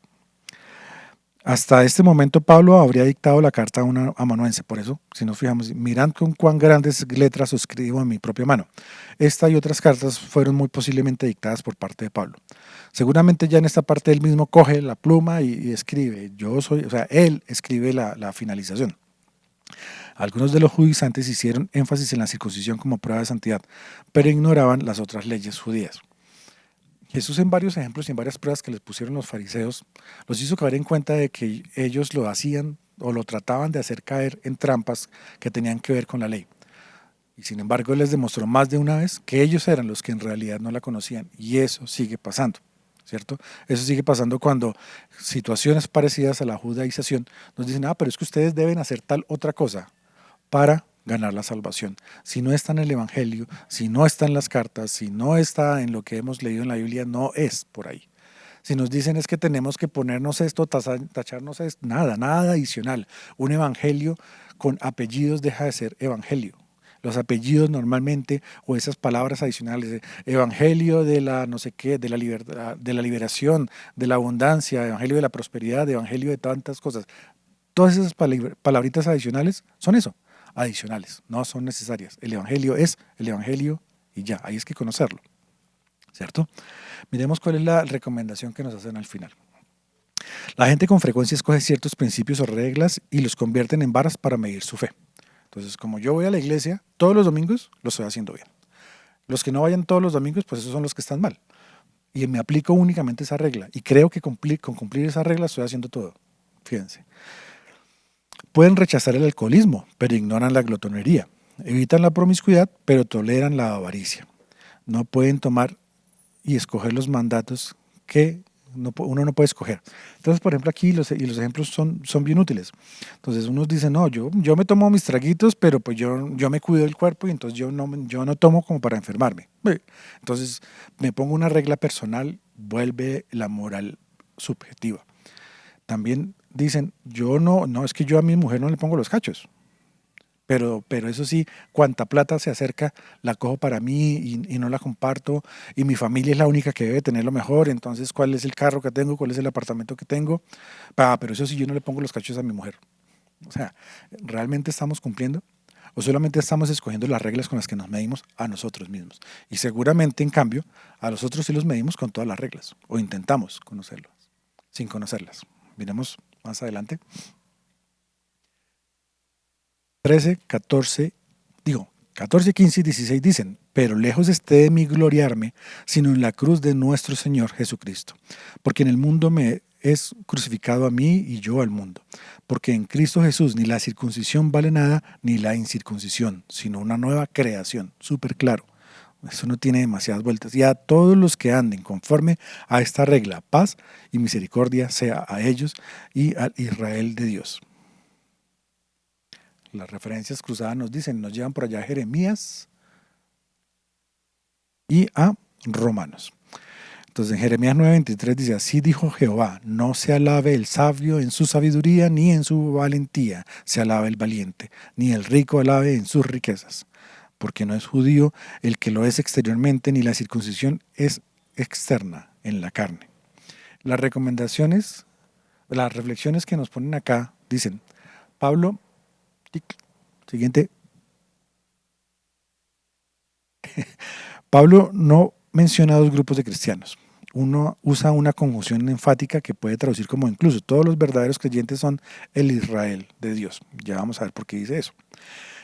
Hasta este momento Pablo habría dictado la carta a una amanuense, por eso, si nos fijamos, mirad con cuán grandes letras os escribo en mi propia mano. Esta y otras cartas fueron muy posiblemente dictadas por parte de Pablo. Seguramente ya en esta parte él mismo coge la pluma y escribe, él escribe la finalización. Algunos de los judaizantes hicieron énfasis en la circuncisión como prueba de santidad, pero ignoraban las otras leyes judías. Jesús, en varios ejemplos y en varias pruebas que les pusieron los fariseos, los hizo caer en cuenta de que ellos lo hacían o lo trataban de hacer caer en trampas que tenían que ver con la ley. Y sin embargo, Él les demostró más de una vez que ellos eran los que en realidad no la conocían. Y eso sigue pasando, ¿cierto? Eso sigue pasando cuando situaciones parecidas a la judaización nos dicen, pero es que ustedes deben hacer tal otra cosa para ganar la salvación. Si no está en el Evangelio, si no está en las cartas, si no está en lo que hemos leído en la Biblia, no es por ahí. Si nos dicen es que tenemos que ponernos esto, tacharnos esto, nada adicional. Un evangelio con apellidos deja de ser evangelio. Los apellidos normalmente, o esas palabras adicionales, evangelio de la no sé qué, de la libertad, de la liberación, de la abundancia, evangelio de la prosperidad, evangelio de tantas cosas. Todas esas palabritas adicionales son eso, adicionales, no son necesarias. El evangelio es el evangelio y ya, ahí es que conocerlo. ¿cierto? Miremos cuál es la recomendación que nos hacen al final. La gente con frecuencia escoge ciertos principios o reglas y los convierten en varas para medir su fe. Entonces, como yo voy a la iglesia todos los domingos, lo estoy haciendo bien. Los que no vayan todos los domingos, pues esos son los que están mal. Y me aplico únicamente esa regla. Y creo que con cumplir esa regla estoy haciendo todo. Fíjense. Pueden rechazar el alcoholismo, pero ignoran la glotonería. Evitan la promiscuidad, pero toleran la avaricia. No pueden tomar y escoger los mandatos que uno no puede escoger. Entonces, por ejemplo, aquí los ejemplos son bien útiles. Entonces, unos dicen, no, yo me tomo mis traguitos, pero pues yo me cuido del cuerpo y entonces yo no tomo como para enfermarme. Entonces, me pongo una regla personal, vuelve la moral subjetiva. También dicen, no, es que yo a mi mujer no le pongo los cachos. Pero eso sí, cuanta plata se acerca, la cojo para mí y no la comparto. Y mi familia es la única que debe tener lo mejor. Entonces, ¿cuál es el carro que tengo? ¿Cuál es el apartamento que tengo? Pero eso sí, yo no le pongo los cachos a mi mujer. O sea, ¿realmente estamos cumpliendo? ¿O solamente estamos escogiendo las reglas con las que nos medimos a nosotros mismos? Y seguramente, en cambio, a los otros sí los medimos con todas las reglas. O intentamos conocerlas, sin conocerlas. Miremos más adelante. 14, 15 y 16 dicen, pero lejos esté de mí gloriarme, sino en la cruz de nuestro Señor Jesucristo, porque en el mundo me es crucificado a mí y yo al mundo, porque en Cristo Jesús ni la circuncisión vale nada, ni la incircuncisión, sino una nueva creación, súper claro. Eso no tiene demasiadas vueltas. Y a todos los que anden conforme a esta regla, paz y misericordia sea a ellos y al Israel de Dios. Las referencias cruzadas nos llevan por allá a Jeremías y a Romanos. Entonces en Jeremías 9:23 dice, así dijo Jehová, no se alabe el sabio en su sabiduría, ni en su valentía se alabe el valiente, ni el rico alabe en sus riquezas, porque no es judío el que lo es exteriormente, ni la circuncisión es externa en la carne. Las recomendaciones, las reflexiones que nos ponen acá dicen, Pablo, siguiente, Pablo no menciona dos grupos de cristianos. Uno usa una conjunción enfática que puede traducir como incluso todos los verdaderos creyentes son el Israel de Dios. Ya vamos a ver por qué dice eso.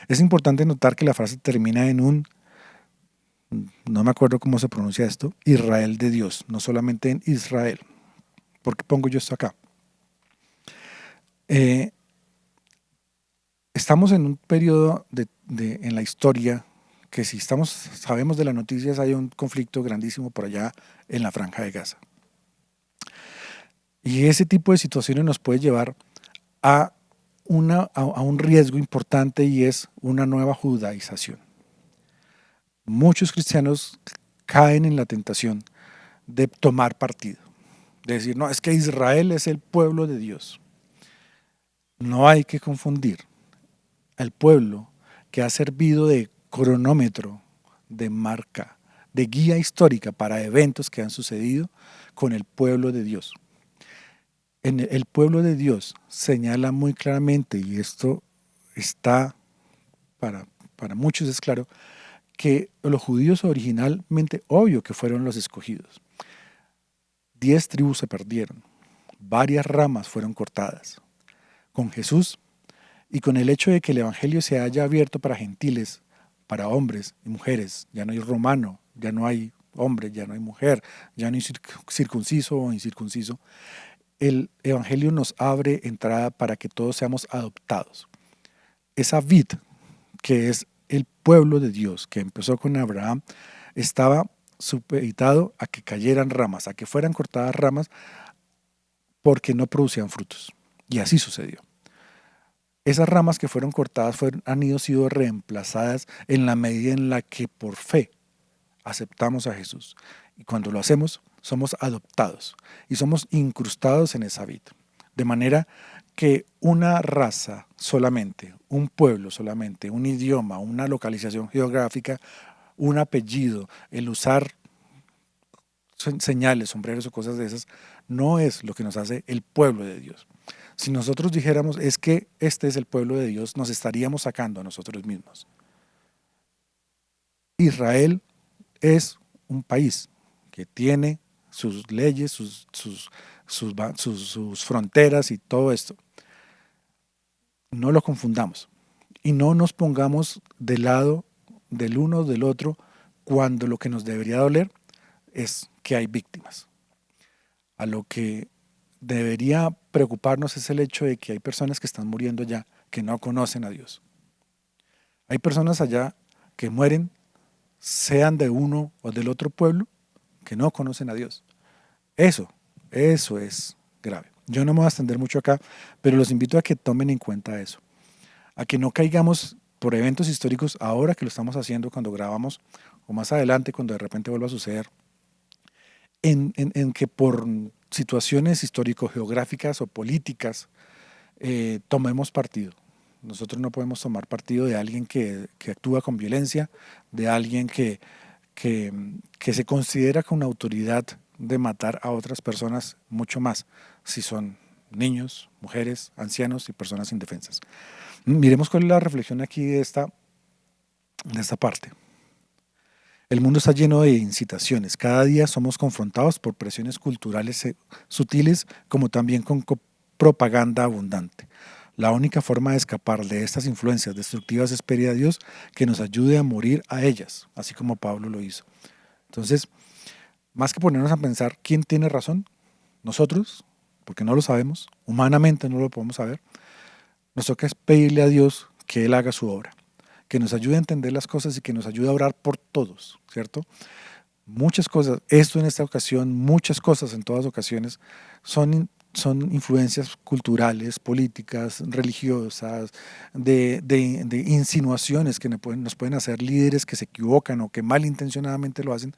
Es importante notar que la frase termina en no me acuerdo cómo se pronuncia esto, Israel de Dios, no solamente en Israel. ¿Por qué pongo yo esto acá? Eh, Estamos en un periodo en la historia que si sabemos de las noticias, hay un conflicto grandísimo por allá en la Franja de Gaza. Y ese tipo de situaciones nos puede llevar a un riesgo importante y es una nueva judaización. Muchos cristianos caen en la tentación de tomar partido, de decir, no, es que Israel es el pueblo de Dios. No hay que confundir al pueblo que ha servido de cronómetro, de marca, de guía histórica para eventos que han sucedido con el pueblo de Dios. El pueblo de Dios señala muy claramente, y esto está para muchos es claro, que los judíos originalmente, obvio que fueron los escogidos. 10 tribus se perdieron, varias ramas fueron cortadas. Con Jesús y con el hecho de que el Evangelio se haya abierto para gentiles, para hombres y mujeres, ya no hay romano, ya no hay hombre, ya no hay mujer, ya no hay circunciso o incircunciso, el Evangelio nos abre entrada para que todos seamos adoptados. Esa vid, que es el pueblo de Dios, que empezó con Abraham, estaba supeditado a que cayeran ramas, a que fueran cortadas ramas porque no producían frutos. Y así sucedió. Esas ramas que fueron cortadas han sido reemplazadas en la medida en la que por fe aceptamos a Jesús. Y cuando lo hacemos, somos adoptados y somos incrustados en esa vida. De manera que una raza solamente, un pueblo solamente, un idioma, una localización geográfica, un apellido, el usar señales, sombreros o cosas de esas, no es lo que nos hace el pueblo de Dios. Si nosotros dijéramos es que este es el pueblo de Dios, nos estaríamos sacando a nosotros mismos. Israel es un país, que tiene sus leyes, sus fronteras y todo esto. No lo confundamos y no nos pongamos del lado del uno o del otro cuando lo que nos debería doler es que hay víctimas. A lo que debería preocuparnos es el hecho de que hay personas que están muriendo ya que no conocen a Dios. Hay personas allá que mueren, sean de uno o del otro pueblo, que no conocen a Dios. Eso es grave. Yo no me voy a extender mucho acá, pero los invito a que tomen en cuenta eso. A que no caigamos por eventos históricos ahora que lo estamos haciendo cuando grabamos o más adelante cuando de repente vuelva a suceder, en que por situaciones histórico-geográficas o políticas tomemos partido. Nosotros no podemos tomar partido de alguien que actúa con violencia, de alguien que se considera con autoridad de matar a otras personas, mucho más si son niños, mujeres, ancianos y personas indefensas. Miremos cuál es la reflexión aquí de esta parte. El mundo está lleno de incitaciones. Cada día somos confrontados por presiones culturales sutiles como también con propaganda abundante. La única forma de escapar de estas influencias destructivas es pedir a Dios que nos ayude a morir a ellas, así como Pablo lo hizo. Entonces, más que ponernos a pensar quién tiene razón, nosotros, porque no lo sabemos, humanamente no lo podemos saber, nos toca es pedirle a Dios que Él haga su obra, que nos ayude a entender las cosas y que nos ayude a orar por todos, ¿cierto? Muchas cosas, esto en esta ocasión, muchas cosas en todas ocasiones, son influencias culturales, políticas, religiosas, de insinuaciones que nos pueden hacer líderes que se equivocan o que malintencionadamente lo hacen,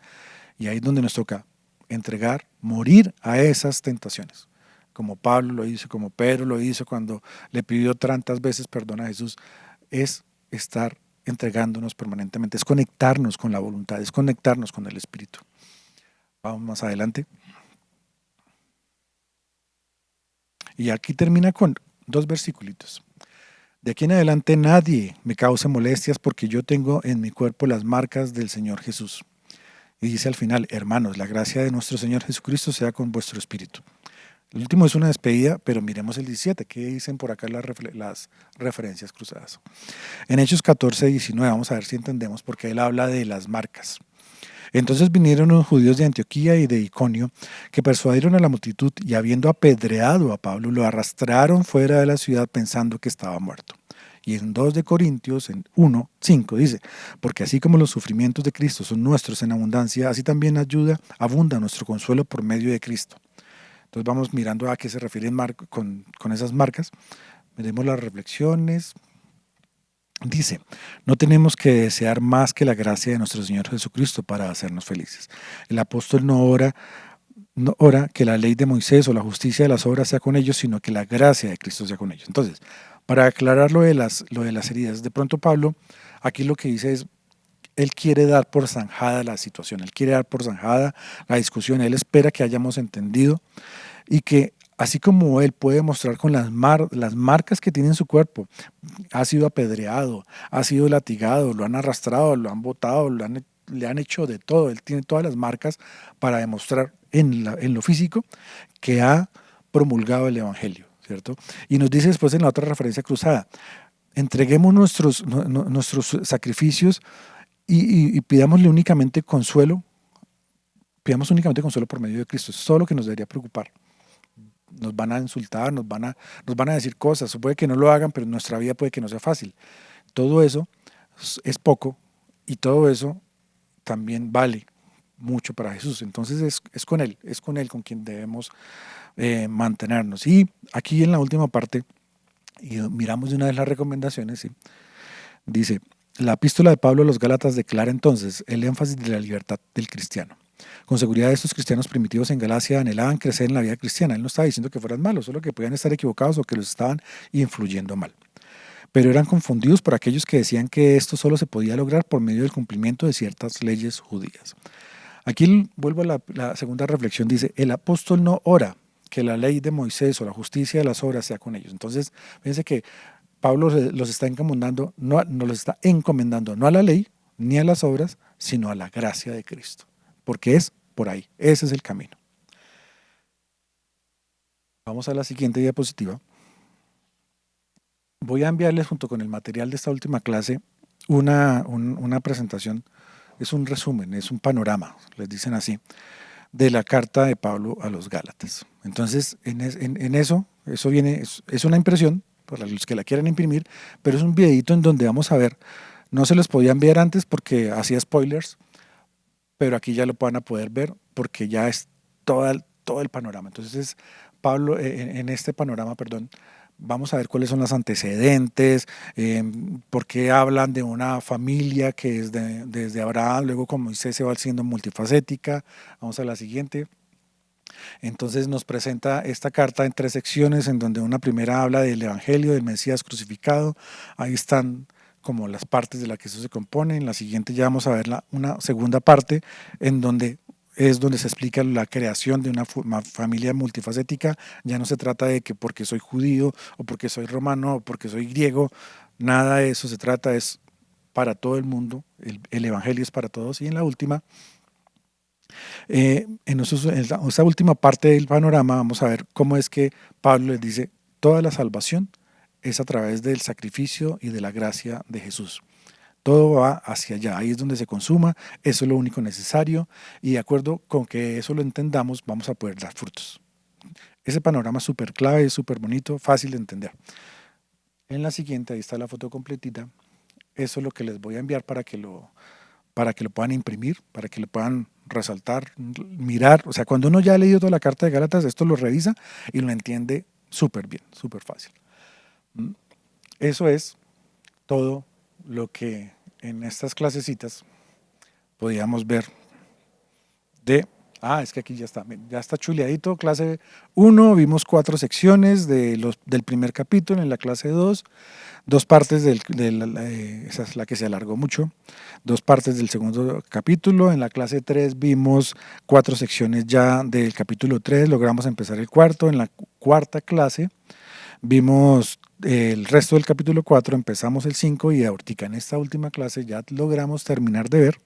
y ahí es donde nos toca entregar, morir a esas tentaciones, como Pablo lo hizo, como Pedro lo hizo cuando le pidió tantas veces perdón a Jesús. Es estar entregándonos permanentemente, es conectarnos con la voluntad, es conectarnos con el Espíritu. Vamos más adelante. Y aquí termina con 2 versículos. De aquí en adelante nadie me cause molestias porque yo tengo en mi cuerpo las marcas del Señor Jesús. Y dice al final, hermanos, la gracia de nuestro Señor Jesucristo sea con vuestro espíritu. El último es una despedida, pero miremos el 17, ¿qué dicen por acá las referencias cruzadas? En Hechos 14:19, vamos a ver si entendemos, porque él habla de las marcas. Entonces vinieron los judíos de Antioquía y de Iconio, que persuadieron a la multitud y habiendo apedreado a Pablo, lo arrastraron fuera de la ciudad pensando que estaba muerto. Y en 2 de Corintios, en 1:5, dice, porque así como los sufrimientos de Cristo son nuestros en abundancia, así también abunda nuestro consuelo por medio de Cristo. Entonces vamos mirando a qué se refieren con esas marcas. Veremos las reflexiones. Dice, no tenemos que desear más que la gracia de nuestro Señor Jesucristo para hacernos felices. El apóstol no ora que la ley de Moisés o la justicia de las obras sea con ellos, sino que la gracia de Cristo sea con ellos. Entonces, para aclarar lo de las heridas, de pronto Pablo aquí lo que dice es, él quiere dar por zanjada la situación, él quiere dar por zanjada la discusión, él espera que hayamos entendido y que así como él puede mostrar con las marcas que tiene en su cuerpo, ha sido apedreado, ha sido latigado, lo han arrastrado, lo han botado, le han hecho de todo, él tiene todas las marcas para demostrar en lo físico que ha promulgado el Evangelio, ¿cierto? Y nos dice después en la otra referencia cruzada, entreguemos nuestros sacrificios y pidámosle únicamente consuelo, pidamos únicamente consuelo por medio de Cristo. Eso es todo lo que nos debería preocupar. Nos van a insultar, nos van a decir cosas, puede que no lo hagan, pero en nuestra vida puede que no sea fácil. Todo eso es poco y todo eso también vale mucho para Jesús. Entonces es con Él con quien debemos mantenernos. Y aquí en la última parte, y miramos de una vez las recomendaciones, ¿sí? Dice, la epístola de Pablo a los Gálatas declara entonces el énfasis de la libertad del cristiano. Con seguridad estos cristianos primitivos en Galacia anhelaban crecer en la vida cristiana. Él no estaba diciendo que fueran malos, solo que podían estar equivocados o que los estaban influyendo mal. Pero eran confundidos por aquellos que decían que esto solo se podía lograr por medio del cumplimiento de ciertas leyes judías. Aquí vuelvo a la segunda reflexión. Dice, el apóstol no ora que la ley de Moisés o la justicia de las obras sea con ellos. Entonces, fíjense que Pablo los está encomendando, no los está encomendando no a la ley ni a las obras, sino a la gracia de Cristo. Porque es por ahí. Ese es el camino. Vamos a la siguiente diapositiva. Voy a enviarles junto con el material de esta última clase una presentación, es un resumen, es un panorama, les dicen así, de la carta de Pablo a los Gálatas. Entonces, en eso viene, es una impresión, para los que la quieran imprimir, pero es un videito en donde vamos a ver, no se los podía enviar antes porque hacía spoilers, pero aquí ya lo van a poder ver porque ya es todo el panorama. Entonces, Pablo, en este panorama, perdón, vamos a ver cuáles son los antecedentes, por qué hablan de una familia que es desde Abraham, luego como Moisés se va siendo multifacética. Vamos a la siguiente. Entonces nos presenta esta carta en 3 secciones, en donde una primera habla del Evangelio, del Mesías crucificado. Ahí están como las partes de las que eso se compone. En la siguiente ya vamos a ver una segunda parte en donde se explica la creación de una familia multifacética. Ya no se trata de que porque soy judío o porque soy romano o porque soy griego, nada de eso se trata, es para todo el mundo, el Evangelio es para todos. Y en la última, en esta última parte del panorama vamos a ver cómo es que Pablo les dice, toda la salvación es a través del sacrificio y de la gracia de Jesús. Todo va hacia allá, ahí es donde se consuma, eso es lo único necesario y de acuerdo con que eso lo entendamos vamos a poder dar frutos. Ese panorama es súper clave, es súper bonito, fácil de entender. En la siguiente, ahí está la foto completita, eso es lo que les voy a enviar para que lo puedan imprimir, para que lo puedan resaltar, mirar. O sea, cuando uno ya ha leído toda la carta de Gálatas, esto lo revisa y lo entiende súper bien, súper fácil. Eso es todo lo que en estas clasecitas podíamos ver es que aquí ya está chuleadito. Clase 1, vimos 4 secciones del primer capítulo. En la clase 2, 2 partes esa es la que se alargó mucho, 2 partes del segundo capítulo. En la clase 3 vimos 4 secciones ya del capítulo 3, logramos empezar el cuarto. En la cuarta clase vimos el resto del capítulo 4, empezamos el 5 y ahorita en esta última clase ya logramos terminar de ver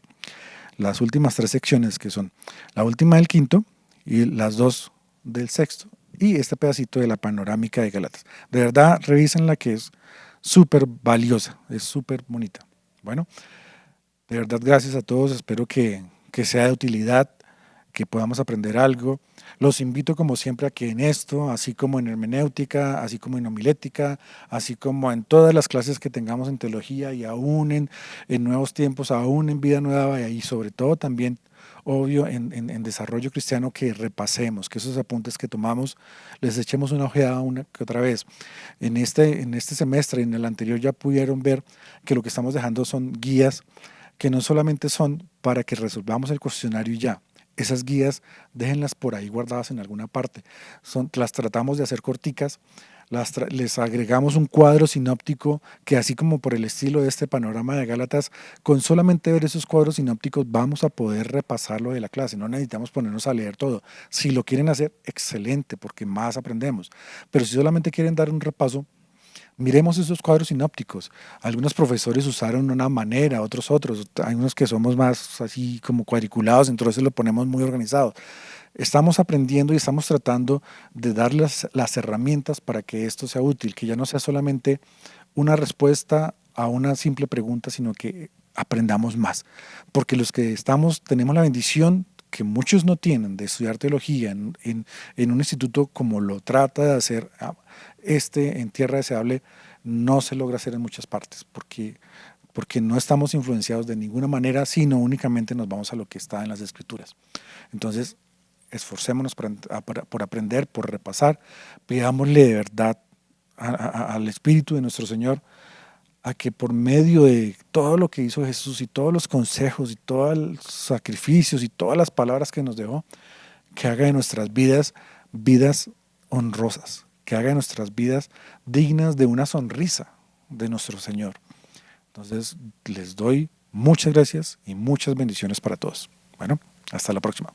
las últimas 3 secciones, que son la última del quinto y las 2 del sexto y este pedacito de la panorámica de Gálatas. De verdad, revisen la que es súper valiosa, es súper bonita. Bueno, de verdad, gracias a todos, espero que sea de utilidad, que podamos aprender algo. Los invito como siempre a que en esto, así como en hermenéutica, así como en homilética, así como en todas las clases que tengamos en teología y aún en nuevos tiempos, aún en vida nueva y sobre todo también, obvio, en desarrollo cristiano, que repasemos, que esos apuntes que tomamos les echemos una ojeada una que otra vez. En este semestre y en el anterior ya pudieron ver que lo que estamos dejando son guías que no solamente son para que resolvamos el cuestionario y ya. Esas guías déjenlas por ahí guardadas en alguna parte. Las tratamos de hacer corticas, les agregamos un cuadro sinóptico que así como por el estilo de este panorama de Gálatas, con solamente ver esos cuadros sinópticos vamos a poder repasar lo de la clase. No necesitamos ponernos a leer todo. Si lo quieren hacer, excelente, porque más aprendemos. Pero si solamente quieren dar un repaso, miremos esos cuadros sinópticos. Algunos profesores usaron una manera, otros. Hay unos que somos más así como cuadriculados, entonces lo ponemos muy organizado. Estamos aprendiendo y estamos tratando de darles las herramientas para que esto sea útil, que ya no sea solamente una respuesta a una simple pregunta, sino que aprendamos más. Porque los que tenemos la bendición que muchos no tienen de estudiar teología en un instituto como lo trata de hacer en Tierra Deseable, no se logra hacer en muchas partes, porque no estamos influenciados de ninguna manera, sino únicamente nos vamos a lo que está en las Escrituras. Entonces, esforcémonos por aprender, por repasar, pidámosle de verdad al Espíritu de nuestro Señor a que por medio de todo lo que hizo Jesús y todos los consejos y todos los sacrificios y todas las palabras que nos dejó, que haga de nuestras vidas honrosas, que haga de nuestras vidas dignas de una sonrisa de nuestro Señor. Entonces, les doy muchas gracias y muchas bendiciones para todos. Bueno, hasta la próxima.